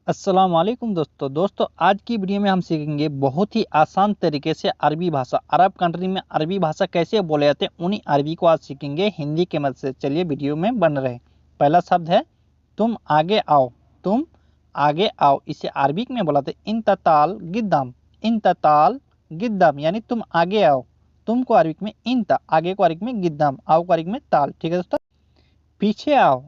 अस्सलाम वालेकुम दोस्तों आज की वीडियो में हम सीखेंगे बहुत ही आसान तरीके से अरबी भाषा। अरब कंट्री में अरबी भाषा कैसे बोले जाते हैं उन्हीं अरबी को आज सीखेंगे हिंदी के मदद से। चलिए वीडियो में बन रहे। पहला शब्द है तुम आगे आओ। तुम आगे आओ, इसे अरबिक में बोलाते इंतताल गिद्दाम। इंतताल गिद्दाम यानी तुम आगे आओ। तुम को अरबिक में इंता, आगे को अरबिक में गिद्दाम, आओ को अरबिक में ताल। ठीक है दोस्तों। पीछे आओ।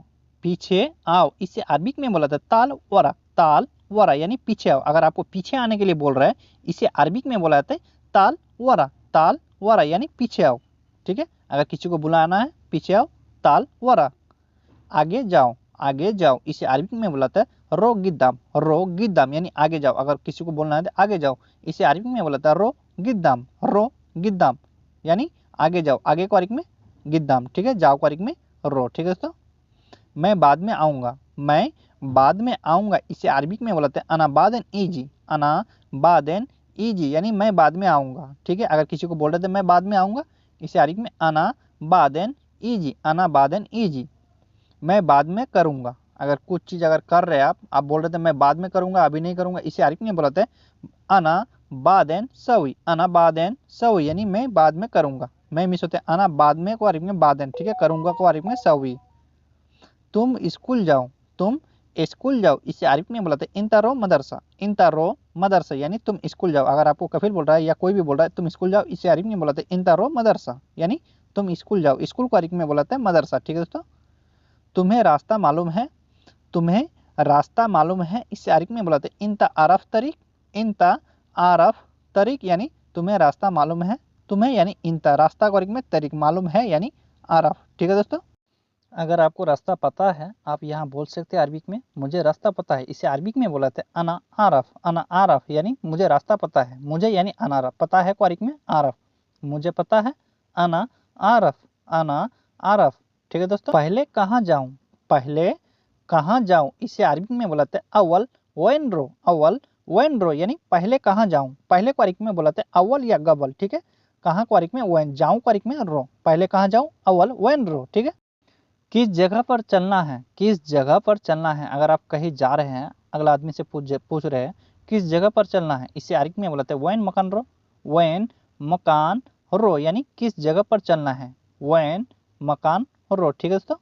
पीछे आओ, इसे अरबिक में बोला था ताल वरा। ताल वरा यानी पीछे आओ। अगर आपको पीछे आने के लिए बोल रहा है इसे अरबिक में बोला जाता है ताल वरा। ताल वरा यानी पीछे आओ। ठीक है, अगर किसी को बुलाना है पीछे आओ, ताल वरा। आगे जाओ। आगे जाओ, इसे अरबिक में बुलाता है रो गिद्दाम। रो गिद्दाम यानी आगे जाओ। अगर किसी को बोलना है तो आगे जाओ, इसे अरबिक में बोलाता है रो गिद्दाम। रो गिद्दाम यानी आगे जाओ, आगे को अरबिक में गिद्दाम। ठीक है, जाओ को अरबिक में रो। ठीक है दोस्तों। मैं बाद में आऊँगा। मैं बाद में आऊँगा, इसे अरबिक में बोलाते हैं अना बादेन ईजी। अना बादेन ईजी यानी मैं बाद में आऊँगा। ठीक है, अगर किसी को बोल रहे थे मैं बाद में आऊँगा, इसे अरबिक में अना बादेन ईजी। अना बादेन ईजी। मैं बाद में करूँगा, अगर कुछ चीज़ अगर कर रहे हैं आप बोल रहे थे मैं बाद में करूँगा, अभी नहीं करूँगा, इसे अरबिक में बोलाते हैं अना बादेन सवी। अना बादेन सवी यानी मैं बाद में करूँगा। मैं मिस होते हैं अना बाद में को अरबिक में बादेन। ठीक है, करूँगा को अरबिक में सवी। तुम स्कूल जाओ। तुम स्कूल जाओ, इसे अरबिक में बोलाते हैं इंता रो मदरसा। इंता रो मदरसा यानी तुम स्कूल जाओ। अगर आपको कफिल बोल रहा है या कोई भी बोल रहा है तुम स्कूल जाओ, इसे अरबिक में बोलाते हैं इंता रो मदरसा यानी तुम स्कूल जाओ। स्कूल को अरबिक में बोलाते हैं मदरसा। ठीक है दोस्तों। तुम्हें रास्ता मालूम है। तुम्हें रास्ता मालूम है, इसे अरबिक में बुलाते हैं इंता आरफ तरीक। इंता आरफ तरीक यानी तुम्हें रास्ता मालूम है। तुम्हें यानी इंता, रास्ता को अरबिक में तरीक, मालूम है यानी आरफ। ठीक है दोस्तों। अगर आपको रास्ता पता है आप यहाँ बोल सकते हैं अरबिक में मुझे रास्ता पता है, इसे अरबिक में बोलाते हैं अना आरफ। अना आरफ यानी मुझे रास्ता पता है। मुझे यानी अनारफ, पता है को अरबिक में आरफ। मुझे पता है अना आरफ। अना आरफ। ठीक है दोस्तों। पहले कहाँ जाऊँ। पहले कहाँ जाऊँ, इसे अरबिक में बोलाते हैं अव्वल वैन रो। अव्वल वैन रो यानी पहले कहाँ जाऊँ। पहले को अरबिक में बोलाते हैं अव्वल या गबल। ठीक है, कहाँ को अरबिक में वैन, जाऊँ को अरबिक में रो। पहले कहाँ जाऊँ अव्वल वैन रो। ठीक है। किस जगह पर चलना है। किस जगह पर चलना है, अगर आप कहीं जा रहे हैं अगला आदमी से पूछ रहे हैं किस जगह पर चलना है, इसे अरबिक में बोलाते हैं वैन मकान रो। वैन मकान रो यानी किस जगह पर चलना है, वैन मकान रो। ठीक है दोस्तों।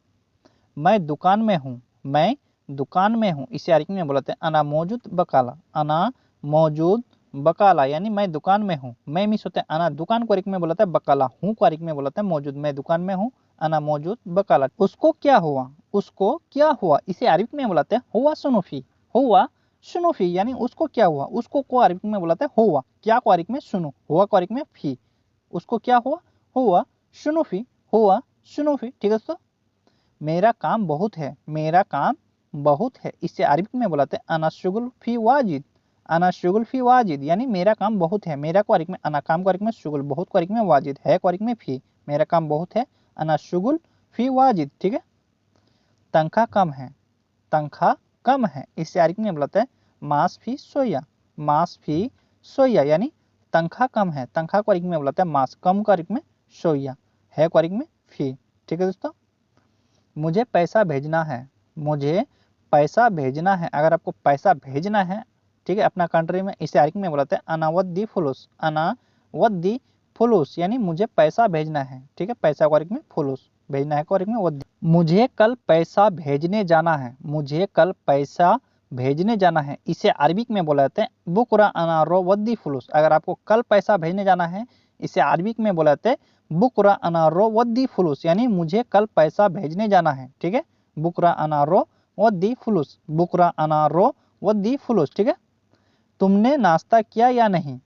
मैं दुकान में हूँ। मैं दुकान में हूँ, इसे अरबिक में बोलाते हैं अना मौजूद बकाला। अना मौजूद बकाला यानी मैं दुकान में हूँ। मैं मिस होते हैं अना, दुकान को अरबिक में बोलाता है बकाला, हूँ को अरबिक में बोलाते हैं मौजूद। मैं दुकान में हूँ, अना मौजूद बकाला। उसको क्या हुआ। उसको क्या हुआ, इसे अरबिक में बुलाते हैं हुआ सुनुफी। हुआ सुनुफी यानी उसको क्या हुआ। उसको को अरबिक में बुलाते हैं हुआ, क्या को अरबिक में सुनु, हुआ को अरबिक में फी। उसको क्या हुआ, हुआ सुनुफी, हुआ सुनुफी। ठीक है दोस्तों। मेरा काम बहुत है। मेरा काम बहुत है, इसे अरबिक में बुलाते हैं अना शुगुल फी वाजिद। अना शुगुल फी वाजिद यानी मेरा काम बहुत है। मेरा को अरबिक में अना, काम को अरबिक में शुगुल, बहुत को अरबिक में वाजिद, है को अरबिक में फी। मेरा काम बहुत है, अना शुगुल फी वाजिद। ठीक है। तनख्वाह कम है। तनख्वाह कम है, इसे अरबिक में बुलाते हैं मास फी सोया। मास फी सोया यानी तनख्वाह कम है। तनख्वाह को अरबिक में बुलाते हैं मास, कम को अरबिक में सोया, है को अरबिक में फी। ठीक है दोस्तों। मुझे पैसा भेजना है। मुझे पैसा भेजना है, अगर आपको पैसा भेजना है ठीक है अपना कंट्री में, इसे अरबिक में बुलाते हैं अनावद्दी फुलूस। अनावद्दी फुलूस यानी मुझे पैसा भेजना है। ठीक है, पैसा को अरबिक में फुलूस, भेजना है को अरबिक में वद्दी। मुझे कल पैसा भेजने जाना है। मुझे कल पैसा भेजने जाना है, इसे अरबिक में बोलाते हैं बुकरा अनारो वद्दी फुलूस। अगर आपको कल पैसा भेजने जाना है, इसे अरबिक में बोलाते हैं बुकरा अनारो वद्दी फुलूस यानी मुझे कल पैसा भेजने जाना है। ठीक है, बुकरा अनारो वद्दी फुलूस, बुकरा अनारो वद्दी फुलूस। ठीक है। तुमने नाश्ता किया या नहीं।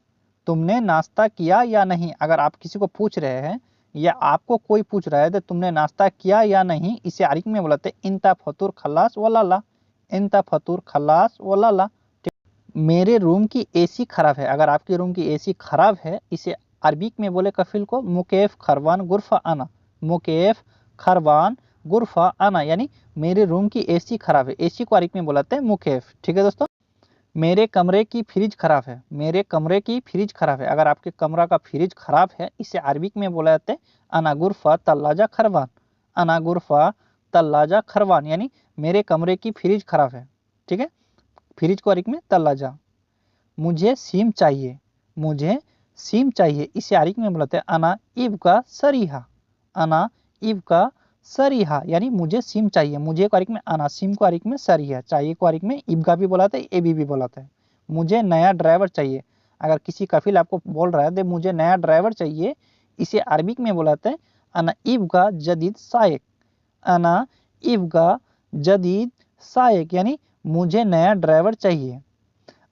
तुमने नाश्ता किया या नहीं, अगर आप किसी को पूछ रहे हैं या आपको कोई पूछ रहा है तो तुमने नाश्ता किया या नहीं, इसे अरबिक में बोलाते हैं इंता फतूर खल्लास वलाला। इंता फतूर खल्लास वलाला। मेरे रूम की एसी खराब है। अगर आपके रूम की एसी खराब है, इसे अरबिक में बोले कफिल को मुकेफ खरवान गुरफा आना। मुकेफ खरवान गुरफा आना यानी मेरे रूम की एसी खराब है, एसी को अरबिक में बुलाते हैं मुकेफ। ठीक है दोस्तों। मेरे कमरे की फ्रिज खराब है। मेरे कमरे की फ्रिज खराब है, अगर आपके कमरा का फ्रिज खराब है, इसे अरबिक में बोला जाता है अना गुरफा तल्लाजा खरवान। अना गुरफा तल्लाजा खरवान यानी मेरे कमरे की फ्रिज खराब है। ठीक है, फ्रिज को अरबी में तल्लाजा। मुझे सिम चाहिए, मुझे सिम चाहिए, इसे अरबी में बोलते हैं अना इब्गा सरीहा। अना इब्गा सरीहा यानी मुझे सिम चाहिए। मुझे को अरबी में अना, सिम को अरबी में सरीहा, चाहिए को अरबी में इब्गा भी बोलाते हैं, एबी भी बोलाते हैं। मुझे नया ड्राइवर चाहिए। अगर किसी कफिल आपको बोल रहा है दे मुझे नया ड्राइवर चाहिए, इसे अरबिक में बोलाते हैं अना इब्गा जदीद सायक। अना इब्गा जदीद सायक यानी मुझे नया ड्राइवर चाहिए।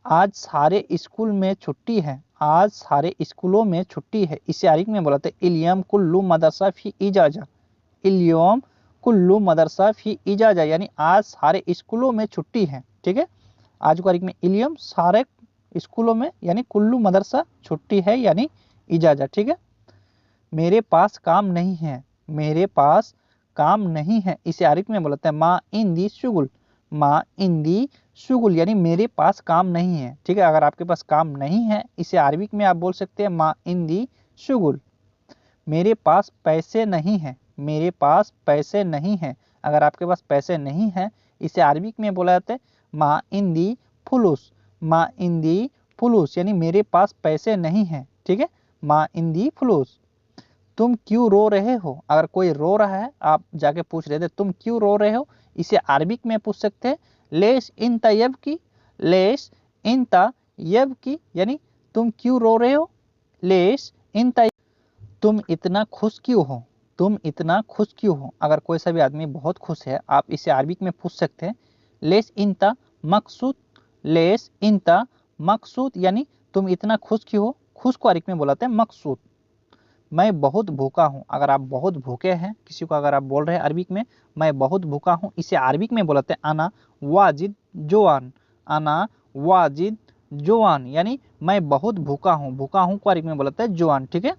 आज सारे स्कूल में छुट्टी है, आज सारे स्कूलों में छुट्टी है, इसे अरबी में बोलाते हैं इल्यम कुल्लू मदरसा फी इजाजा। इल्यम कुल्लू मदरसा फी इजाजा यानी आज सारे स्कूलों में छुट्टी है। ठीक है, आज को अरबी में इल्यम सारे स्कूलों में यानी कुल्लू मदरसा छुट्टी है यानी इजाजा। ठीक है, मेरे पास काम नहीं है, मेरे पास काम नहीं है, इसे अरबी में बोलते हैं मा इंदी शुगुल। मा इंदी शुगुल यानी मेरे पास काम नहीं है। ठीक है, अगर आपके पास काम नहीं है इसे अरबी में आप बोल सकते हैं मा इंदी शुगुल। मेरे पास पैसे नहीं है, मेरे पास पैसे नहीं है, अगर आपके पास पैसे नहीं है इसे अरबी में बोला जाता है मा इंदी फुलूस। मा इंदी फुलूस यानी मेरे पास पैसे नहीं है। ठीक है, मा इंदी फुलूस। तुम क्यों रो रहे हो, अगर कोई रो रहा है आप जाके पूछ रहे थे तुम क्यों रो रहे हो, इसे अरबिक में पूछ सकते हैं लेश इंता यब की। लेश इंता यब की यानी तुम क्यों रो रहे हो। लेश इंता, तुम इतना खुश क्यों हो, तुम इतना खुश क्यों हो, अगर कोई सा भी आदमी बहुत खुश है आप इसे अरबिक में पूछ सकते हैं लेश इंता मकसूद। लेश इंता मकसूद यानी तुम इतना खुश क्यों हो, खुश को अरबिक में बोलाते हैं मकसूद। मैं बहुत भूखा हूँ, अगर आप बहुत भूखे हैं किसी को अगर आप बोल रहे हैं अरबिक में मैं बहुत भूखा हूँ, इसे अरबिक में बोलते हैं अना वाजिद जोआन। अना वाजिद जोआन यानी मैं बहुत भूखा हूँ, भूखा हूँ को अरबिक में बोलते हैं जोआन। ठीक है,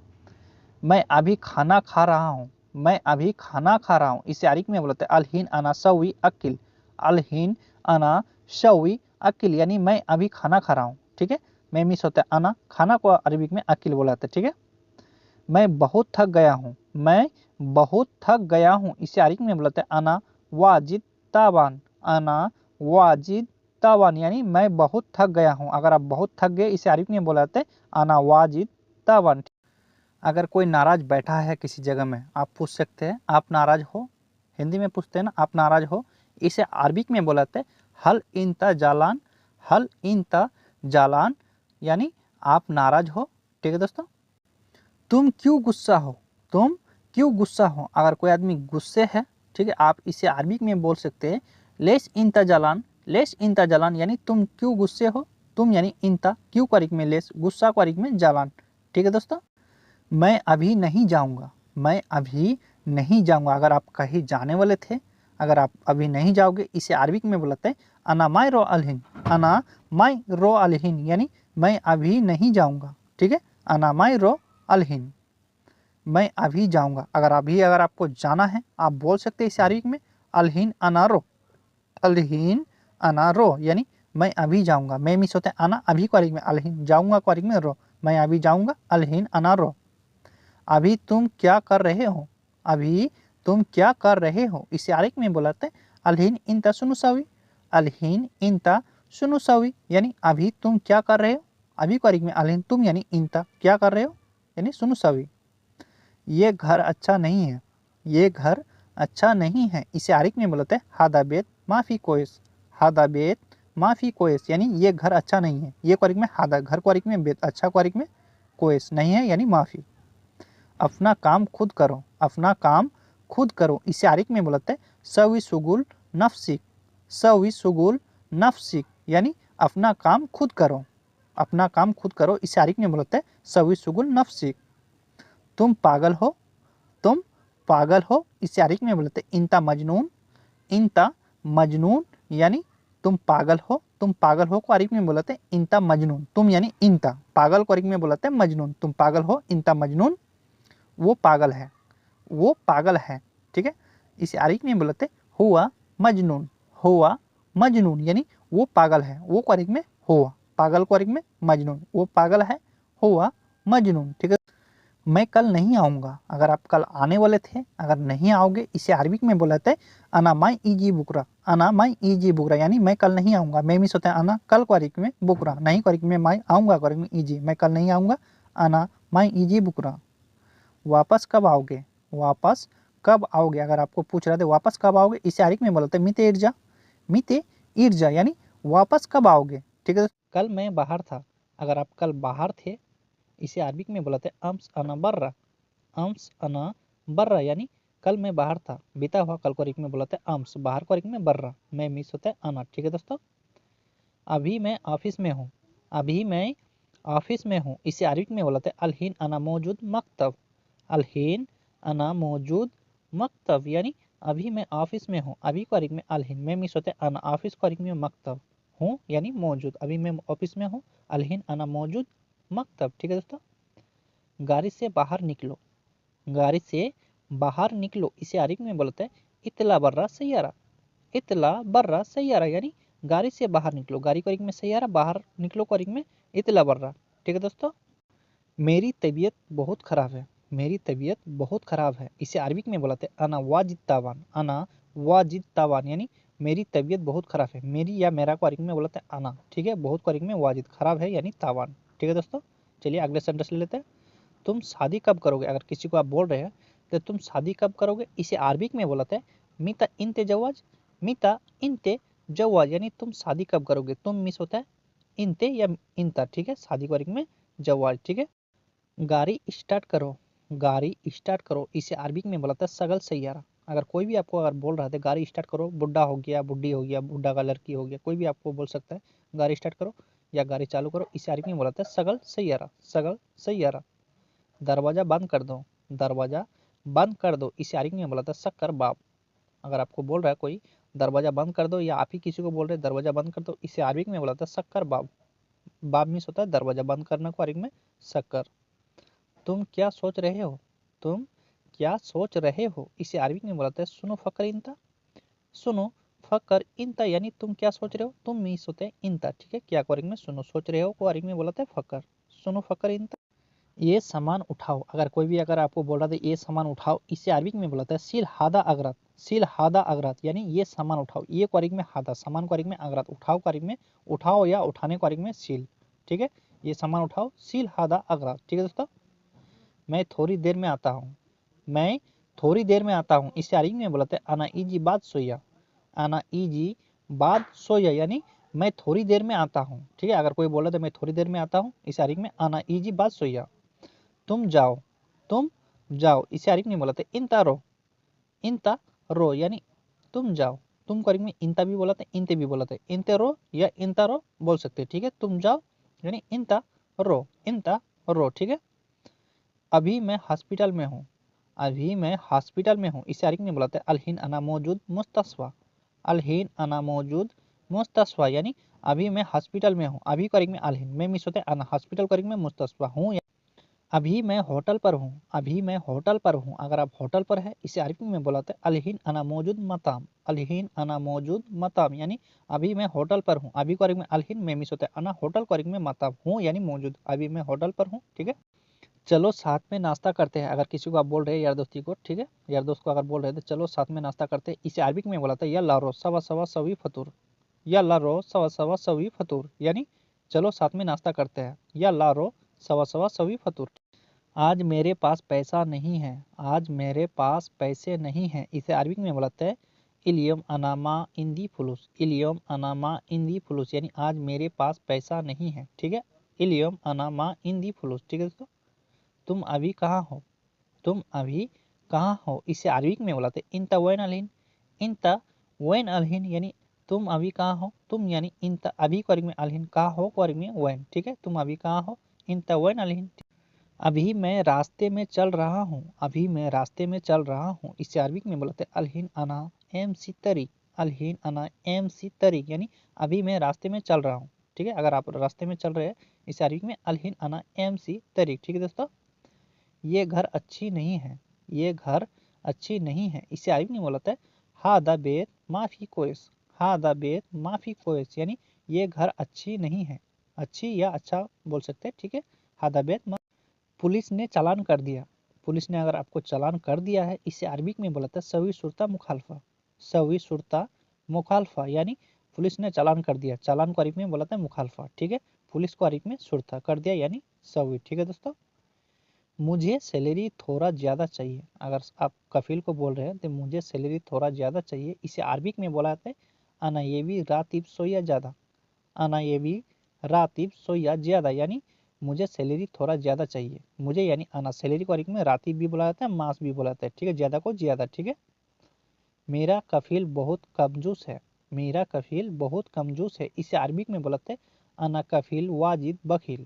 मैं अभी खाना खा रहा हूँ, मैं अभी खाना खा रहा हूँ, इसे अरबिक में बोलते हैं अलहीन अना सवी अकिल। अलहीन अना शवी अकिल यानी मैं अभी खाना खा रहा हूँ। ठीक है, मैं मिस होता है अना, खाना को अरबिक में अकिल बोलाते हैं। ठीक है, मैं बहुत थक गया हूँ, मैं बहुत थक गया हूँ, इसे अरबिक में बोलते हैं अना वाजिद तावान। अना वाजिद तावान यानी मैं बहुत थक गया हूँ, अगर आप बहुत थक गए इसे अरबिक में बोलाते हैं अना वाजिद तावान। अगर कोई नाराज बैठा है किसी जगह में आप पूछ सकते हैं आप नाराज हो, हिंदी में पूछते हैं ना आप नाराज हो, इसे अरबिक में बोलाते हैं हल इंता जालान। हल इंता जालान यानी आप नाराज हो। ठीक है दोस्तों, तुम क्यों गुस्सा हो, तुम क्यों गुस्सा हो, अगर कोई आदमी गुस्से है ठीक है आप इसे अरबिक में बोल सकते हैं लेस इंता जालान। लेस इंता जालान यानी तुम क्यों गुस्से हो, तुम यानी इंता, क्यों को अरबिक में लेस, गुस्सा को अरबिक में जालान। ठीक है दोस्तों, मैं अभी नहीं जाऊंगा, मैं अभी नहीं जाऊंगा, अगर आप कहीं जाने वाले थे अगर आप अभी नहीं जाओगे इसे अरबिक में बोलते हैं अना माई रो अलहिन। अना माई रो अलहिन यानी मैं अभी नहीं जाऊंगा। ठीक है, अना माई रो अलहिन, मैं अभी जाऊंगा, अगर आपको जाना है आप बोल सकते हैं इसे अरबिक में अलहिन अनारो। अलहिन अनारो यानी मैं अभी जाऊंगा, मैं मिस होता है अना, अभी को अरबिक में अलहिन, जाऊंगा को अरबिक में रो, मैं अभी जाऊंगा अलहिन अनारो। अभी तुम क्या कर रहे हो, अभी तुम क्या कर रहे हो, इसे अरबिक में बोलाते हैं अलहिन इंता सुनुसावी। अलहिन इंता सुनुसावी यानी अभी तुम क्या कर रहे हो, अभी को अरबिक में अलहिन तुम यानी इंता क्या कर रहे हो यानी सुनुसावी। ये घर अच्छा नहीं है, ये घर अच्छा नहीं है, इसे अरबिक में बोलते हैं हादा बेत माफी कोयस। हादा बेत माफी कोयस यानी ये घर अच्छा नहीं है, ये को अरबिक में हादा, घर को अरबिक में बेत, अच्छा को अरबिक में कोयस नहीं है यानी माफी। अपना काम खुद करो, अपना काम खुद करो, इसे अरबिक में बोलते हैं सवी सुगुल नफसिक। सवी सुगुल नफसिक यानी अपना काम खुद करो, अपना काम खुद करो, इसे अरबिक में बोलते हैं सवी सुगुल नफसिक। तुम पागल हो, तुम पागल हो, इसे अरबिक में बोलते हैं इंता मजनून। इंता मजनून यानी तुम पागल हो, तुम पागल हो को अरबिक में बोलते हैं इंता मजनून, तुम यानी इंता, पागल को अरबिक में बोलते हैं मजनून, तुम पागल हो इंता मजनून, वो पागल है, वो पागल है। ठीक है, इसे अरबिक में बोलते हुआ मजनून। हुआ मजनून यानी वो पागल है, वो को अरबिक में हुआ, पागल को अरबिक में मजनून, वो पागल है हुआ मजनून। ठीक है, मैं कल नहीं आऊँगा, अगर आप कल आने वाले थे, अगर नहीं आओगे, इसे अरबिक में बोलते हैं अना माई इजी बुकरा, अना माई इजी बुकरा, यानी मैं कल नहीं आऊँगा। मैं मिस होता है अना कल को अरबिक में, बुकरा नहीं को अरबिक में, मैं आऊँगा को अरबिक में इजी, मैं कल नहीं आऊँगा, अना माई इजी बुकरा। वापस कब आओगे, वापस कब आओगे, अगर आपको पूछ रहे थे वापस कब आओगे, इसे अरबिक में बोलते हैं मिते इर्जा, मिते इर्जा, यानी वापस कब आओगे। ठीक है, कल मैं बाहर था, अगर आप कल बाहर थे, इसे अरबिक में बोलते हैं अम्स अना बर्रा, अम्स अना बर्रा, यानी कल मैं बाहर था, बीता हुआ कल को अरबिक में बोलते हैं अम्स, बाहर को अरबिक में बर्रा, मैं मिस होता है अना। ठीक है दोस्तों, अभी मैं ऑफिस में हूँ, अभी मैं ऑफिस में हूँ, इसे अरबिक में बोलते हैं अलहीन अना मौजूद मकतब, अलहीन अना मौजूद मकतब, यानी अभी मैं ऑफिस में हूँ, अभी को अरबिक में अलहीन, मैं मिस होते हैं अना, ऑफिस को अरबिक में मकतब, हूँ यानी मौजूद, अभी मैं ऑफिस में हूँ, अलहीन अना मौजूद मकतब। ठीक है दोस्तों, गाड़ी से बाहर निकलो, गाड़ी से बाहर निकलो, इसे अरबिक में बोलते हैं इतला बर्रा सैयारा, इतला बर्रा सैयारा, यानी गाड़ी से बाहर निकलो, गाड़ी को अरबिक में सैयारा, बाहर निकलो को अरबिक में इतला बर्रा। ठीक है दोस्तों, मेरी तबीयत बहुत ख़राब है, मेरी तबीयत बहुत ख़राब है, इसे अरबिक में बोलते हैं अना वाजिद तावान, अना वाजिद तावान, यानी मेरी तबीयत बहुत ख़राब है, मेरी या मेरा को अरबिक में बोलते हैं अना। ठीक है, बहुत को अरबिक में वाजिद, ख़राब है यानी तावान। ठीक है दोस्तों, चलिए अगले सेंटेंस ले लेते हैं। तुम शादी कब करोगे, अगर किसी को आप बोल रहे हैं तो तुम शादी कब करोगे, इसे अरबिक में बोलते हैं मीता इंते जवाज, मीता इंते जवाज, यानी तुम शादी कब करोगे, तुम मिस होता है इंते या इंता। ठीक है, शादी को अरबिक में जवाज। ठीक है, गाड़ी स्टार्ट करो, गाड़ी स्टार्ट करो, इसे अरबिक में बोलता है सगल सैयारा। अगर कोई भी आपको अगर बोल रहा है गाड़ी स्टार्ट करो, बुढ़ा हो गया, बुढ़ी हो गया, बुढ़ा का लड़की हो गया, कोई भी आपको बोल सकता है गाड़ी स्टार्ट करो या गाड़ी चालू करो, इसे अरबिक में बोलता है सगल सैयारा, सगल सैयारा। दरवाज़ा बंद कर दो, दरवाज़ा बंद कर दो, इसे अरबिक में बोलता है शक्कर बाब। अगर आपको बोल रहा है कोई दरवाज़ा बंद कर दो, या आप ही किसी को बोल रहे हैं दरवाज़ा बंद कर दो, इसे अरबिक में बोलता है शक्कर बाब। बाब मीन्स होता है दरवाज़ा बंद करने को अरबिक में शक्कर। तुम क्या सोच रहे हो, तुम क्या सोच रहे हो, इसे अरबिक में बोलते हैं सुनो फकर इंता, सुनो फकर इंता, यानी तुम क्या सोच रहे हो, तुम मीन्स होते हैं इंता। ठीक है, क्या को अरबिक में सुनो, सोच रहे हो को अरबिक में बोलते हैं फकर, सुनो फकर इंता। ये सामान उठाओ, अगर कोई भी अगर आपको बोल रहा था ये सामान उठाओ, इसे अरबिक में बोलता है सील हादा अगरात, सील हादा अगरात, यानी ये सामान उठाओ, ये को अरबिक में हादा, सामान को अरबिक में अगरात, उठाओ को अरबिक में उठाओ या उठाने को अरबिक में सील। ठीक है, ये सामान उठाओ, सील हादा अगरात। ठीक है दोस्तों, मैं थोड़ी देर में आता हूँ, मैं थोड़ी देर में आता हूँ, इसे अरबिक में बोलते हैं अना इजी बाद सोया, अना इजी बाद सोया, यानी मैं थोड़ी देर में आता हूँ। ठीक है, अगर कोई बोला तो मैं थोड़ी देर में आता हूँ, इसे अरबिक में अना इजी बाद सोया। तुम जाओ, तुम जाओ, इसे अरबिक में बोलते हैं इंता रो, यानी तुम जाओ, तुम को अरबिक में इंता भी बोलते हैं, इंते भी बोलते हैं, इंते रो या इंता रो बोल सकते हैं। ठीक है, तुम जाओ यानी इंता रो, इंता रो। ठीक है, अभी मैं हॉस्पिटल में हूँ, अभी मैं हॉस्पिटल में हूँ, इसे अरबिक में बुलाते हैं अलहीन अना मौजूद मुस्तशफा, अलहीन अना मौजूद मुस्तशफा, यानी अभी मैं हॉस्पिटल में हूँ, अभी को अरबिक में अलहीन, मैं मिस होते हैं अना, हॉस्पिटल को अरबिक में मुस्तशफा हूँ। अभी मैं होटल पर हूँ, अभी मैं होटल पर हूँ, अगर आप होटल पर है, इसे अरबिक में बुलाते हैं अलहीन अना मौजूद मताम, अलहीन अना मौजूद मताम, यानी अभी मैं होटल पर हूँ, अभी को अरबिक में अलहीन, मैं मिस होते हैं अना, होटल को अरबिक में मताम, हूँ यानी मौजूद, अभी मैं होटल पर हूँ। ठीक है, चलो साथ में नाश्ता करते हैं, अगर किसी को आप बोल रहे हैं यार दोस्ती को, ठीक है, यार दोस्त को अगर बोल रहे थे चलो साथ में नाश्ता करते हैं, इसे अरबिक में बोला था या लारो सवा सवा सवी फतूर, या लारो सवा सवा सवी फतूर, यानी चलो साथ में नाश्ता करते हैं, या लारो सवा सवा सवी फतूर। आज मेरे पास पैसा नहीं है, आज मेरे पास पैसे नहीं हैं, इसे अरबिक में बोलते हैं इलियम अनामा इंदी फुलूस, इलियम अनामा इंदी फुलूस, यानी आज मेरे पास पैसा नहीं है। ठीक है, इलियम अनामा इंदी फुलूस। ठीक है दोस्तों, तुम अभी कहाँ हो, तुम अभी कहाँ हो, इसे अरबिक में बोलाते इंता वैन अलहीन, इंता वैन अलहीन, यानी तुम अभी कहाँ हो, तुम यानी इंता अभी को अरबिक में अलहीन, कहाँ हो को अरबिक में वैन। ठीक है, तुम अभी कहाँ हो, इंता वैन अलहीन। अभी मैं रास्ते में चल रहा हूँ, अभी मैं रास्ते में चल रहा हूँ, इसे अरबिक में बोलते अलहीन अना एम सी तरीक, अलहीन अना एम सी तरीक, यानी अभी मैं रास्ते में चल रहा हूँ। ठीक है, अगर आप रास्ते में चल रहे हैं, इसे अरबिक में अलहीन अना एम सी तरीक। ठीक है दोस्तों, ये घर अच्छी नहीं है, ये घर अच्छी नहीं है, इसे अरबिक में बोलता है हा दा बेत माफी कोयस, हा दा बेत माफी कोयस, यानी ये घर अच्छी नहीं है, अच्छी या अच्छा बोल सकते हैं। ठीक है, हा दा बेत पुलिस ने चालान कर दिया, पुलिस ने अगर आपको चालान कर दिया है, इसे अरबिक में बोला था सवी सुरता मुखालफा, सवी सुरता मुखालफा, यानी पुलिस ने चालान कर दिया, चालान को अरबिक में बोला था मुखालफा, ठीक है। पुलिस को अरबिक में सुरता कर दिया यानी सवी, ठीक है दोस्तों। मुझे सैलरी थोड़ा ज़्यादा चाहिए, अगर आप कफिल को बोल रहे हैं तो मुझे सैलरी थोड़ा ज़्यादा चाहिए, इसे अरबिक में बोला जाता है अना ये भी रातिब सोया ज़्यादा, अना ये भी रातिब सोया ज़्यादा, यानी मुझे सैलरी थोड़ा ज़्यादा चाहिए। मुझे यानी अना, सैलरी को अरबिक में रातिब भी बोला जाता है, मास भी बोला जाता है, ठीक है, ज़्यादा को ज़्यादा, ठीक है। मेरा कफिल बहुत कंजूस है, मेरा कफिल बहुत कंजूस है, इसे अरबिक में बोला जाता है अना कफिल वाजिद बखील,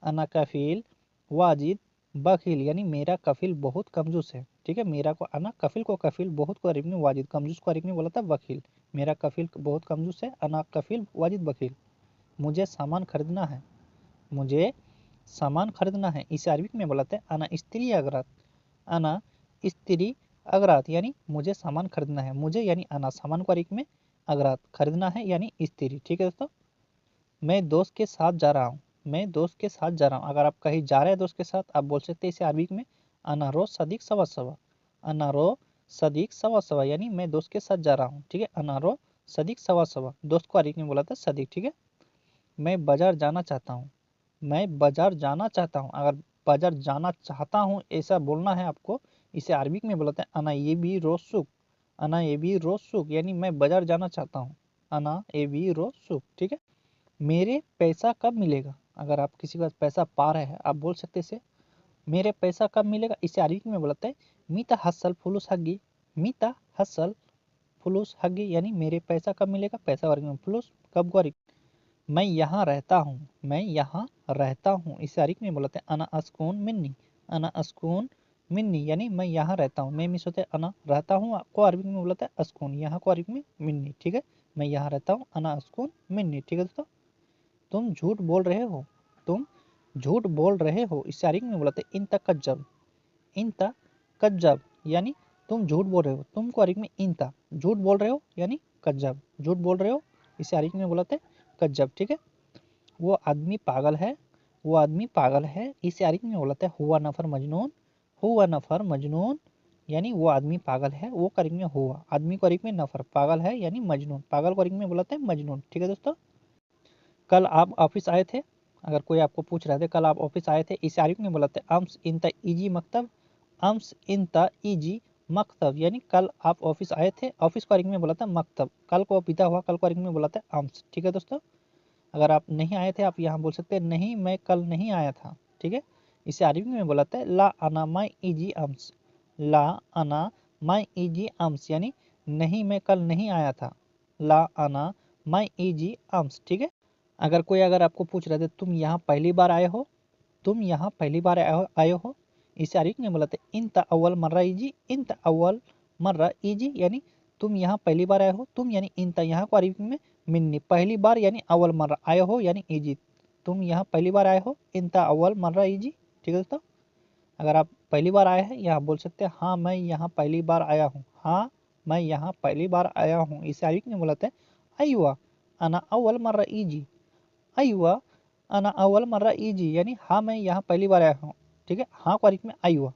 अना कफिल वाजिद बखील, यानी मेरा कफिल बहुत कंजूस है, ठीक है। मेरा को अना, कफिल को कफिल, बहुत को अरबिक में वाजिद, कंजूस को अरबिक में बोला था वकील। मेरा कफिल बहुत कंजूस है, अना कफिल वाजिद बखील। मुझे सामान खरीदना है, मुझे सामान खरीदना है, इसे अरबिक में बोला था अना स्त्री अगरात, अना स्त्री अगरात, यानी मुझे सामान खरीदना है, मुझे यानी अना, सामान को अरबिक में अगरात, खरीदना है यानी स्त्री, ठीक है दोस्तों। मैं दोस्त के साथ जा रहा हूँ, मैं दोस्त के साथ जा रहा हूँ, अगर आप कहीं जा रहे हैं दोस्त के साथ, आप बोल सकते हैं इसे अरबिक में अनारो सदीक सवा सवा, अनारो सदीक सवा सवा, यानी मैं दोस्त के साथ जा रहा हूँ, ठीक है। अनारो सदीक सवा सवा, दोस्त को अरबिक में बोला था सदीक, ठीक है। मैं बाजार जाना चाहता हूँ, मैं बाजार जाना चाहता हूँ, अगर बाजार जाना चाहता हूँ ऐसा बोलना है आपको, इसे अरबिक में बोलते हैं अना ये भी रोज सुख, अना ये भी रोज सुख, यानी मैं बाजार जाना चाहता हूँ, अना ये भी रोज सुख, ठीक है। मेरे पैसा कब मिलेगा, अगर आप किसी का पैसा पा रहे हैं, आप बोल सकते इसे मेरे पैसा कब मिलेगा, इसे अरबिक में बोलते हैं मीता हसल फुलूस हग्गी, मीता हसल फुलूस हग्गी, यानी मेरे पैसा कब मिलेगा, पैसा अरबिक में फुलूस, कब को अरबिक, मैं यहाँ रहता हूँ, मैं यहाँ रहता हूँ, इसे अरबिक में बोलते हैं अना अस्कून मिन्नी, अना अस्कून मिन्नी, यानी मैं यहाँ रहता हूँ, मैं मिस होते अना, रहता हूँ को अरबिक में बोलता है अस्कून, यहाँ को अरबिक में मिन्नी, ठीक है। मैं यहाँ रहता हूँ, अना अस्कून मिन्नी, ठीक है दोस्तों। तुम झूठ बोल रहे हो, तुम झूठ बोल रहे हो, इसे अरबिक में बोलते हैं इंता कज्जब, इंता कज्जब, यानी तुम झूठ बोल रहे हो, तुमको अरबिक में इंता, झूठ बोल रहे हो यानी कज्जब, झूठ बोल रहे हो, इसे अरबिक में बोलते हैं कज्जब, ठीक है। वो आदमी पागल है, वो आदमी पागल है, इसे अरबिक में बोलते हैं हुआ नफर मजनून, हुआ नफर मजनून, यानी वो आदमी पागल है, वो अरबिक में हुआ, आदमी को अरबिक में नफर, पागल है यानी मजनून, पागल को अरबिक में बोलते हैं मजनून, ठीक है दोस्तों। कल आप ऑफिस आए थे, अगर कोई आपको पूछ रहा था कल आप ऑफिस आए थे, इसे अरबिक में बोलते हैं अम्स इंता इजी मकतब, अम्स इंता इजी मकतब, यानी कल आप ऑफिस आए थे, ऑफिस को अरबिक में बोला था मकतब, कल को विदा हुआ, कल को अरबिक में बोला था अम्स, ठीक है दोस्तों। अगर आप नहीं आए थे, आप यहाँ बोल सकते हैं नहीं मैं कल नहीं आया था, ठीक है। इसे अरबिक में बोला था ला अना माई इजी अम्स, ला अना माई इजी अम्स, यानी नहीं मैं कल नहीं आया था, ला अना माई इजी अम्स, ठीक है। अगर आपको पूछ रहे थे तुम यहाँ पहली बार आए हो, तुम यहाँ पहली बार आए हो, इसे अरबिक में बोलते इंत अव्वल मर्रा इजी, इंत अव्वल मर्रा इजी, यानी तुम यहाँ पहली बार आए हो, तुम यानी इंत, यहाँ को अरबिक में मिन्नी, पहली बार यानी अव्वल मर्रा, आए हो यानी इजी, तुम यहाँ पहली बार आए हो, इंत अव्वल मर्रा इजी, ठीक है दोस्तों। अगर आप पहली बार आए हैं, यहाँ बोल सकते हैं हाँ मैं यहाँ पहली बार आया हूँ, हाँ मैं यहाँ पहली बार आया हूँ, इसे अरबिक में बोलते हैं अय्वा अना अव्वल मर्रा इजी, अय्वा अना अव्वल मर्रा इजी, यानी हाँ मैं यहाँ पहली बार आया हूँ, ठीक है। हाँ को अरबिक में अय्वा,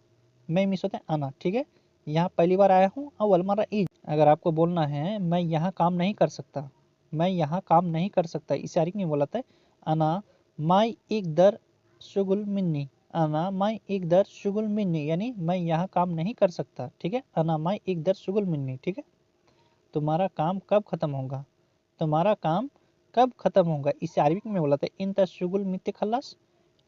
मैं मिस होते हैं अना, ठीक है। यहाँ पहली बार आया हूँ, अव्वल मर्रा इजी। अगर आपको बोलना है मैं यहाँ काम नहीं कर सकता, मैं यहाँ काम नहीं कर सकता, इसे अरबिक में बोलता है अना माई इकदर शुगुल मिन्नी, अना माई इकदर शुगुल मिन्नी, यानी मैं यहाँ काम नहीं कर सकता, ठीक है, अना माई इकदर शुगुल मिन्नी, ठीक है। तुम्हारा काम कब खत्म होगा, तुम्हारा काम कब खत्म होगा, इसे अरबिक में बोला था इन तशुगुल मिते खल्लास,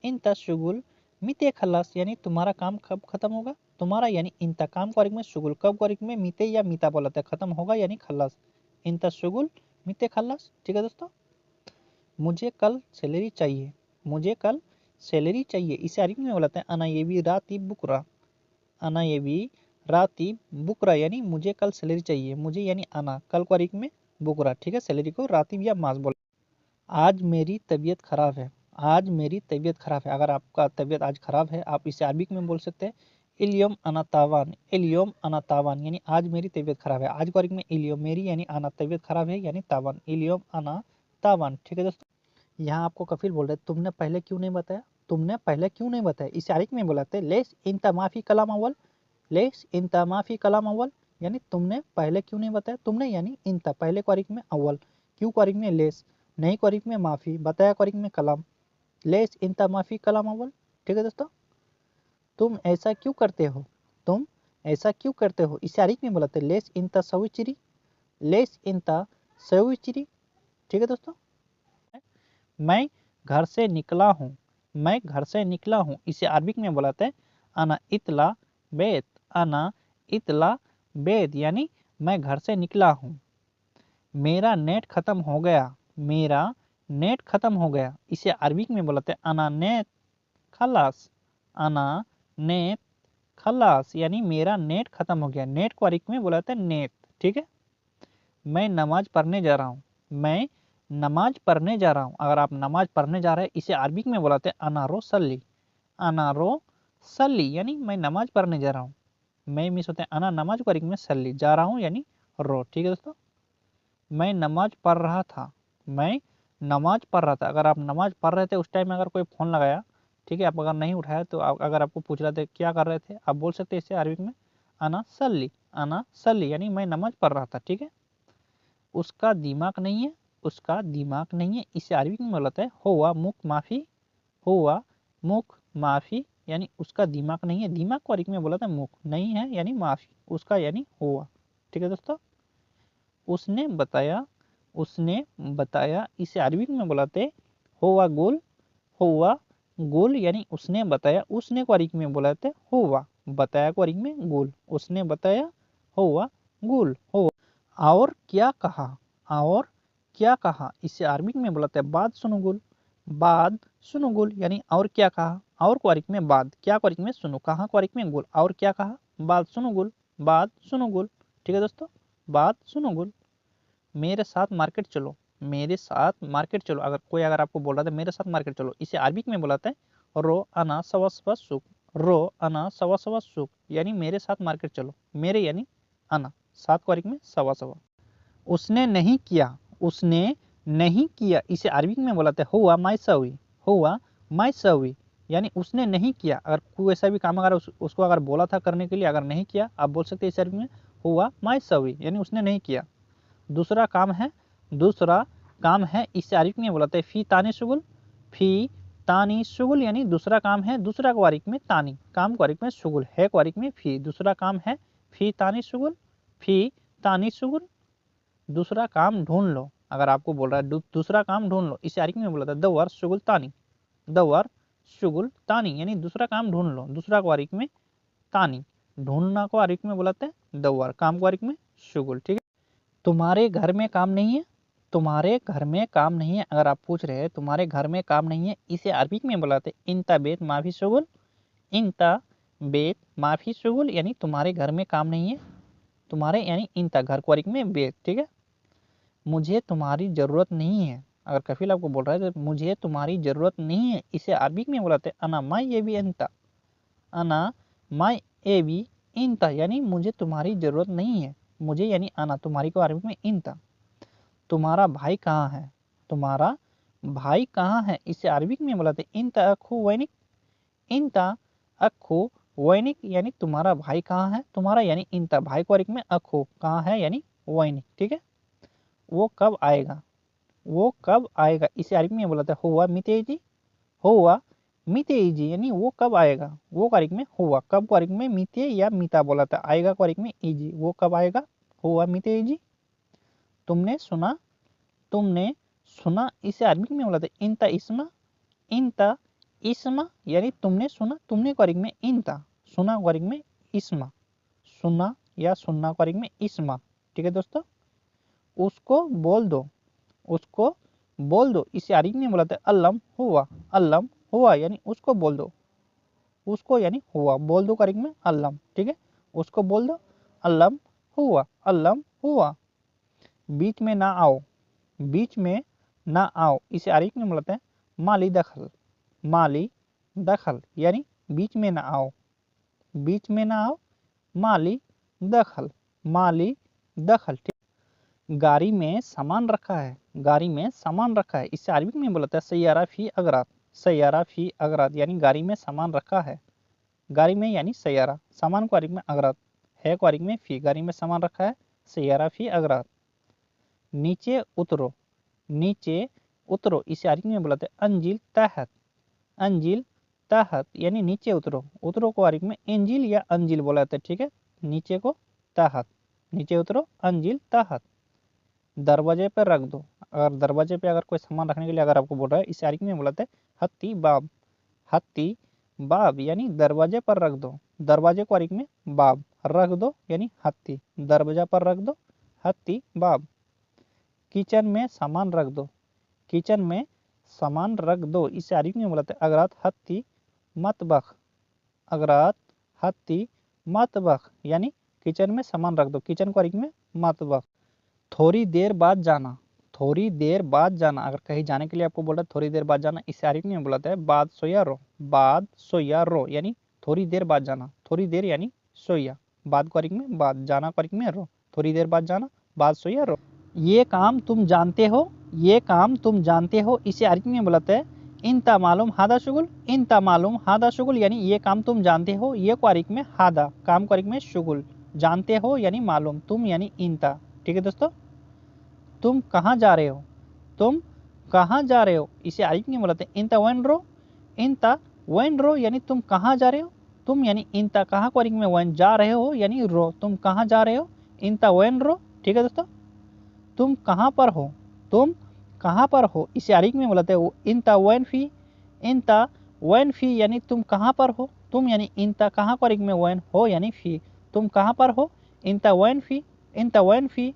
इन तशुगुल मिते खल्लास, यानी तुम्हारा काम कब खत्म होगा, तुम्हारा यानी इंता, काम को अरबिक में शुगुल, कब को अरबिक में मिते या मिता बोला था, खत्म होगा यानी खल्लास, इन तशुगुल मिते खल्लास, ठीक है दोस्तों। मुझे कल सैलरी चाहिए, मुझे कल सैलरी चाहिए, इसे अरबिक में बोला था अना ये भी राती बुकरा, अना ये भी राती बुकरा, यानी मुझे कल सैलरी चाहिए, मुझे यानी आना, कल को अरबिक में बुकरा, ठीक है। सैलरी को रातिब या मास बोला। आज मेरी तबीयत खराब है, आज मेरी तबीयत खराब है, अगर आपका तबीयत आज खराब है, आप इसे अरबिक में बोल सकते हैं इलियम अना तावान, इलियम अना तावान, यानी आज मेरी तबीयत खराब है, आज को अरबिक में इलियम, मेरी यानी आना, तबीयत खराब है यानी तावान, इलियम अना तावान, ठीक है दोस्तों। यहाँ आपको कफिल बोल रहे तुमने पहले क्यों नहीं बताया, तुमने पहले क्यों नहीं बताया, इसे अरबी में बुलाते लेस इंता माफी कलाम अव्वल, लेस इंता माफी कलाम अव्वल, यानी तुमने पहले क्यों नहीं बताया, तुमने यानी इंता पहले को अरबी में अव्वल, क्यों को अरबी में लेस, नहीं को अरबी में माफी, बताया को अरबी में कलाम, लेस इंता माफी कलाम अव्वल। ठीक है दोस्तों, तुम ऐसा क्यों करते हो, तुम ऐसा क्यों करते हो, इसे अरबी में बुलाते लेस इंता सविचिरी, लेस इंता सविचिरी। ठीक है दोस्तों, मैं घर से निकला हूँ, मैं घर से निकला हूँ, इसे अरबिक में बुलाते हैं अना इतला बेत, अना इतला बेत, यानी मैं घर से निकला हूँ। मेरा नेट खत्म हो गया, मेरा नेट खत्म हो गया, इसे अरबिक में बुलाते हैं अना नेट खलास, अना नेट खलास, यानी मेरा नेट खत्म हो गया। नेट को अरबिक में बुलाते हैं नेट। ठीक है, मैं नमाज पढ़ने जा रहा हूँ, मैं नमाज पढ़ने जा रहा हूँ, अगर आप नमाज पढ़ने जा रहे हैं इसे अरबिक में बुलाते हैं अनारो सल्ली, अनारो सल्ली, यानी मैं नमाज पढ़ने जा रहा हूँ। मैं मिस होते हैं अना, नमाज को अरबिक में सल्ली, जा रहा हूँ यानी रो। ठीक है दोस्तों, मैं नमाज पढ़ रहा था, मैं नमाज पढ़ रहा था, अगर आप नमाज पढ़ रहे थे उस टाइम में अगर कोई फ़ोन लगाया, ठीक है, आप अगर नहीं उठाया तो अगर आपको पूछ रहे थे क्या कर रहे थे, आप बोल सकते हैं इसे अरबिक में अना सल्ली, अना सल्ली, यानी मैं नमाज पढ़ रहा था। ठीक है, उसका दिमाग नहीं है, उसका दिमाग नहीं है, इसे अरबी में बोलता है हुआ मुख माफी, हुआ मुख माफी, यानी उसका दिमाग नहीं है, दिमाग को अरबी में बोला था मुख, नहीं है यानी माफी, उसका यानी हुआ। ठीक है दोस्तों, उसने बताया, उसने बताया, इसे अरबी में बुलाते हुआ गोल, हुआ गोल, यानी उसने बताया, उसने को अरबी में बुलाते हुआ, बताया को अरबी में गोल, उसने बताया हुआ गोल, हुआ। और क्या कहा, और क्या कहा, इसे अरबिक में बुलाते हैं बाद सुनो गुल, बाद सुनो गुल, यानी और क्या कहा, और को अरबिक में बाद, क्या को अरबिक में सुनो, कहा को अरबिक में गुल, और क्या कहा, बाद सुनो गुल, बाद सुनो गुल। ठीक है दोस्तों, बाद सुनो गुल। मेरे साथ मार्केट चलो, मेरे साथ मार्केट चलो, अगर कोई अगर आपको बोल रहा था मेरे साथ मार्केट चलो, इसे अरबिक में बुलाते हैं रो अना सवा सवा सुख, रो अना सवा सवा सुख, यानी मेरे साथ मार्केट चलो, मेरे यानी अना, सात को अरबिक में सवा सवा। उसने नहीं किया, उसने नहीं किया, इसे अरबिक में बोलाते हैं हुआ माई सवी, हुआ माई सवी, यानी उसने नहीं किया, अगर कोई ऐसा भी काम अगर उसको अगर बोला था करने के लिए, अगर नहीं किया, आप बोल सकते हैं इस अरबिक में हुआ माई सवी, यानी उसने नहीं किया। दूसरा काम है, दूसरा काम है, इसे अरबिक में बोलाते हैं फी तानी शुगुल, फी तानी शुगुल, यानी दूसरा काम है, दूसरा को अरबिक में तानी, काम को अरबिक में शुगुल, है को अरबिक में फी, दूसरा काम है फी तानी शुगुल, फी तानी शुगुल। दूसरा काम ढूंढ लो, अगर आपको बोल रहा है दूसरा काम ढूंढ लो, इसे अरबी में बोला था दवर शुगुल तानी, दवर शुगुल तानी, यानी दूसरा काम ढूंढ लो, दूसरा को अरबी में तानी, ढूंढना को अरबी में बुलाते हैं दवर, काम को अरबी में शुगुल। ठीक है, तुम्हारे घर में काम नहीं है, तुम्हारे घर में काम नहीं है, अगर आप पूछ रहे हैं तुम्हारे घर में काम नहीं है, इसे अरबी में बुलाते हैं इंता बेत माफी शुगुल, इंता बेत माफी शुगुल, यानी तुम्हारे घर में काम नहीं है, तुम्हारे यानी इंता, घर को अरबी में बेत। ठीक है, मुझे तुम्हारी ज़रूरत नहीं है, अगर कफिल आपको बोल रहा है तो मुझे तुम्हारी ज़रूरत नहीं है, इसे अरबिक में बुलाते हैं अना माई ए बी इंता, अना माई ए बी इंता, यानी मुझे तुम्हारी ज़रूरत नहीं है, मुझे यानी अना, तुम्हारी को अरबिक में इंता। तुम्हारा भाई कहाँ है, तुम्हारा भाई कहाँ है, इसे अरबिक में बुलाते हैं इंता अखु वैनिक, इंता अखु वैनिक, यानी तुम्हारा भाई कहाँ है, तुम्हारा यानी इंता, भाई को अरबिक में अखु, कहाँ है यानी वैनिक। ठीक है, वो कब आएगा, वो कब आएगा, इसे अरबी में बोला था हुआ मितेजी, हुआ मितेजी, यानी वो कब आएगा, वो को में हुआ, कब को में मिते या मिता बोला था, आएगा को में इजी, वो कब आएगा हुआ मितेजी। तुमने सुना, तुमने सुना, इसे अरबी में बोला था इंता इस्मा, इंता इस्मा, यानी तुमने सुना, तुमने को में इंता, सुना को में इस्मा, सुना या सुनना को में इस्मा। ठीक है दोस्तों, उसको बोल दो, उसको बोल दो, इसे अरबी में बुलाते हैं अल्लम हुआ, अल्लम हुआ, यानी उसको बोल दो, उसको यानी हुआ, बोल दो अरबी में अल्लम। ठीक है, उसको बोल दो अल्लम हुआ, अल्लम हुआ। बीच में ना आओ, बीच में ना आओ, इसे अरबी में बुलाते हैं माली दखल, माली दखल, यानी बीच में ना आओ, बीच में ना आओ, माली दखल, माली दखल। गाड़ी में सामान रखा है, गाड़ी में सामान रखा है, इसे अरबी में बोलता है सैयारा फी अगरात, सैयारा फी अगरात, यानी गाड़ी में सामान रखा है। गाड़ी में यानी सैयारा, सामान को अरबी में अगरात, है को अरबी में फी, गाड़ी में सामान रखा है, सैयारा फी अगरात। नीचे उतरो, नीचे उतरो, इसे अरबी में बुलाते हैं अंजिल तहत, अंजिल तहत यानी नीचे उतरो। उतरो को अरबी में इंजिल या अंजिल बोलाते हैं, ठीक है। नीचे को तहत, नीचे उतरो, अंजिल तहत। दरवाजे पर रख दो, अगर दरवाजे पे अगर कोई सामान रखने के लिए अगर आपको बोल रहा है, इसे अरबी में बुलाते हैं हत्ती बाब, हत्ती बाब यानी दरवाजे पर रख दो। दरवाजे को अरबी में बाब, रख दो यानी हत्ती, दरवाजा पर रख दो, हत्ती बाब। किचन में सामान रख दो, किचन में सामान रख दो, इसे अरबी में बोलते हैं अगरात हत्ती मतबख, अगरात हत्ती मतबख यानी किचन में सामान रख दो, किचन को अरबी में मतबख। थोड़ी देर बाद जाना, थोड़ी देर बाद जाना, अगर कहीं जाने के लिए आपको बोल रहा है थोड़ी देर बाद जाना, इसे अरबी में बुलाता है बाद सोया रो, बाद सोया रो यानी थोड़ी देर बाद जाना। थोड़ी देर यानी सोया, बाद को अरबी में बाद, जाना को अरबी में रो, थोड़ी देर बाद जाना, बाद सोया रो। ये काम तुम जानते हो, ये काम तुम जानते हो, इसे अरबी में बुलाते हैं इंता मालूम हादा शुगुल, इंता मालूम हादा शुगुल यानी ये काम तुम जानते हो, ये को अरबी में हादा, काम को अरबी में शुगुल, जानते हो यानी मालूम, तुम यानी इंता, ठीक है दोस्तों। तुम कहाँ जा रहे हो, तुम कहाँ जा रहे हो, इसे अरबी में बोलते हैं इंता वैन रो, इंता वैन रो यानी तुम कहाँ जा रहे हो, तुम यानी इंता, कहाँ को अरबी में वैन, जा रहे हो यानी रो, तुम कहाँ जा रहे हो, इंता वैन रो, ठीक है दोस्तों। तुम कहाँ पर हो, तुम कहाँ पर हो, इसे अरबी में बोलते हैं इंता वैन फी, इंता वैन फी यानी तुम कहाँ पर हो, तुम यानी इंता, कहाँ को अरबी में वैन, हो यानी फी, तुम कहाँ पर हो, इंता वैन फी, इंता वैन फी।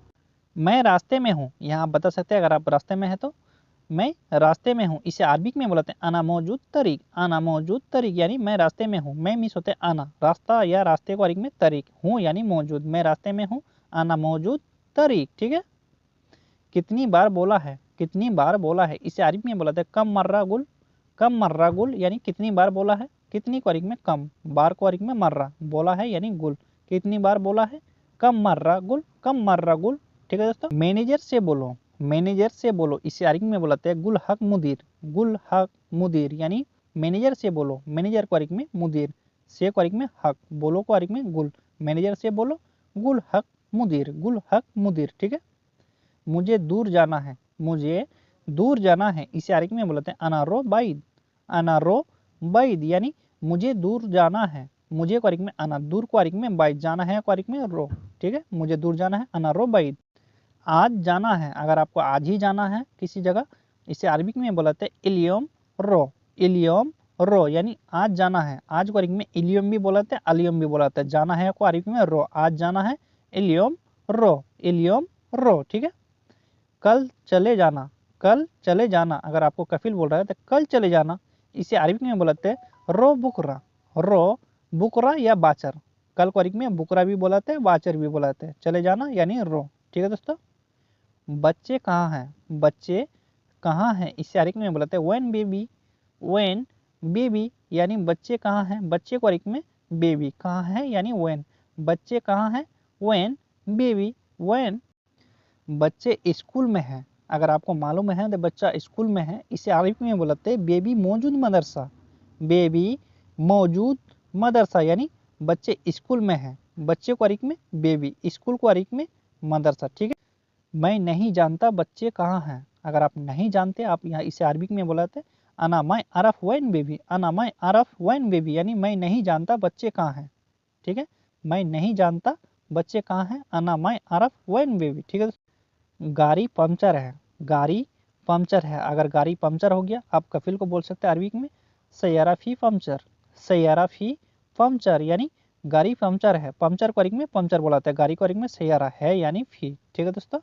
मैं रास्ते में हूँ, यहाँ आप बता सकते हैं अगर आप रास्ते में है तो, मैं रास्ते में हूँ, इसे अरबी में बोलते हैं आना मौजूद तरीक, आना मौजूद तरीक यानी मैं रास्ते में हूँ। मैं मिस होते हैं आना, रास्ता या रास्ते को अरबी में तरीक, हूँ यानी मौजूद, मैं रास्ते में हूँ, आना मौजूद तरीक, ठीक है। कितनी बार बोला है, कितनी बार बोला है, इसे अरबी में बोलते हैं कम मर्रा गुल, कम मर्रा गुल यानी कितनी बार बोला है, कितनी को अरबी में कम, बार को अरबी में मर्रा, बोला है यानी गुल, कितनी बार बोला है, कम मर्रा गुल, कम मर्रा गुल, ठीक है दोस्तों। मैनेजर से बोलो, मैनेजर से बोलो, इसे अरबी में बोलते हैं गुल हक मुदीर, गुल हक मुदीर यानी मैनेजर से बोलो, मैनेजर को अरबी में मुदीर, से को अरबी में हक, बोलो को अरबी में गुल, मैनेजर से बोलो गुल हक मुदीर, गुल हक मुदीर, ठीक है। मुझे दूर जाना है, मुझे दूर जाना है, इसे अरबी में बोलते हैं अनारो बाइद, अनारो बाइद यानी मुझे दूर जाना है, मुझे को अरबी में अना, दूर को अरबी में बाइद, जाना है को अरबी में रो, ठीक है। मुझे दूर जाना है अनारो बाइद। आज जाना है, अगर आपको आज ही जाना है किसी जगह, इसे अरबी में बोलते हैं इलियम रो, इलियम रो यानी आज जाना है, आज को अरबी में इलियम भी बोलते हैं, अलियम भी बोलते हैं, जाना है को अरबी में रो, आज जाना है इलियम रो, इलियम रो, ठीक है। कल चले जाना, कल चले जाना, अगर आपको कफिल बोल रहा है तो कल चले जाना, इसे अरबी में बोलते हैं रो बुकरा, रो बुकरा या बाचर, कल को अरबी में बुकरा भी बोलाते हैं, बाचर भी बोलाते हैं, चले जाना यानी रो, ठीक है दोस्तों। बच्चे कहाँ हैं, बच्चे कहाँ हैं, इसे अरबी में बोलते हैं व्हेन बेबी, व्हेन बेबी यानी बच्चे कहाँ हैं, बच्चे को अरबी में बेबी, कहाँ है यानी व्हेन, बच्चे कहाँ हैं, व्हेन बेबी, व्हेन। बच्चे स्कूल में हैं, अगर आपको मालूम है तो बच्चा स्कूल में है, इसे अरबी में बोलते हैं बेबी मौजूद मदरसा, बेबी मौजूद मदरसा यानी बच्चे स्कूल में हैं, बच्चे को अरबी में बेबी, स्कूल को अरबी में मदरसा, ठीक है। मैं नहीं जानता बच्चे कहाँ हैं, अगर आप नहीं जानते, आप यहाँ इसे अरबी में बोलाते हैं अना मैं अरफ वैन बेबी, अना मैं अरफ वैन बेबी यानी मैं नहीं जानता बच्चे कहाँ हैं, ठीक है। मैं नहीं जानता बच्चे कहाँ हैं, अना मैं अरफ वैन बेबी, ठीक है। गाड़ी पंचर है, गाड़ी पंचर है, अगर गाड़ी पंचर हो गया, आप कफिल को बोल सकते हैं अरबी में सैयारा फी पंचर, सैयारा फी पंचर यानी गाड़ी पंचर है, पंचर को अरबी में पंचर बोलाते हैं, गाड़ी को अरबी में सैयारा है यानी फी, ठीक है दोस्तों।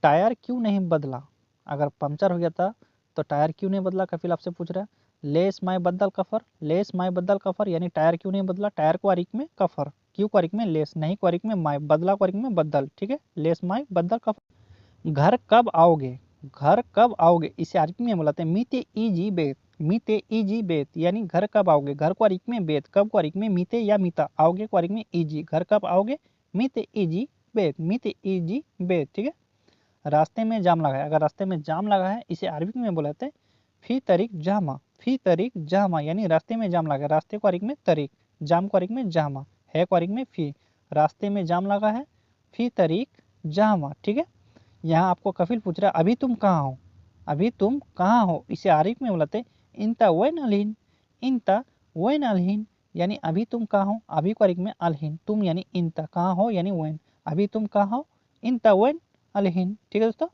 टायर क्यों नहीं बदला, अगर पंचर हो गया था तो टायर क्यों नहीं बदला, कफिल आपसे पूछ रहा है। लेस माई बदल कफर, लेस माई बदल कफर यानी टायर क्यों नहीं बदला, टायर को अरबी में कफर, क्यों को अरबी में लेस, नहीं को अरबी में माई, बदला को अरबी में बदल, ठीक है। लेस माई बदल कफर। घर कब आओगे, घर कब आओगे, इसे अरबी में बोलाते हैं मीते इजी बेत, मीते इजी बेत यानी घर कब आओगे, घर को अरबी में बेत, कब को अरबी में मीते या मीता, आओगे को अरबी में इजी, घर कब आओगे मीते इजी बेत, मीते इजी बेत, ठीक है। रास्ते में जाम लगा है, अगर रास्ते में जाम लगा है, इसे अरबी में बोलाते हैं फी तरीक जामा, फी तरीक जामा यानी रास्ते में जाम लगा। रास्ते को अरिक में तरीक, जाम को अरिक में जामा, है को अरिक में फी। रास्ते में जाम लगा है, फी तरीक जामा। ठीक है, यहाँ आपको कफिल पूछ रहा है अभी तुम कहाँ हो, अभी तुम कहाँ हो। इसे आरिफ में बोलते इंता वैन अलहिन, इंता वैन अलहिन यानी अभी तुम कहाँ हो। अभी को अरिक में अलहिन, तुम यानी इंता, कहाँ हो यानी वैन, अभी तुम कहाँ हो, इंता वैन अलहिन। ठीक है दोस्तों।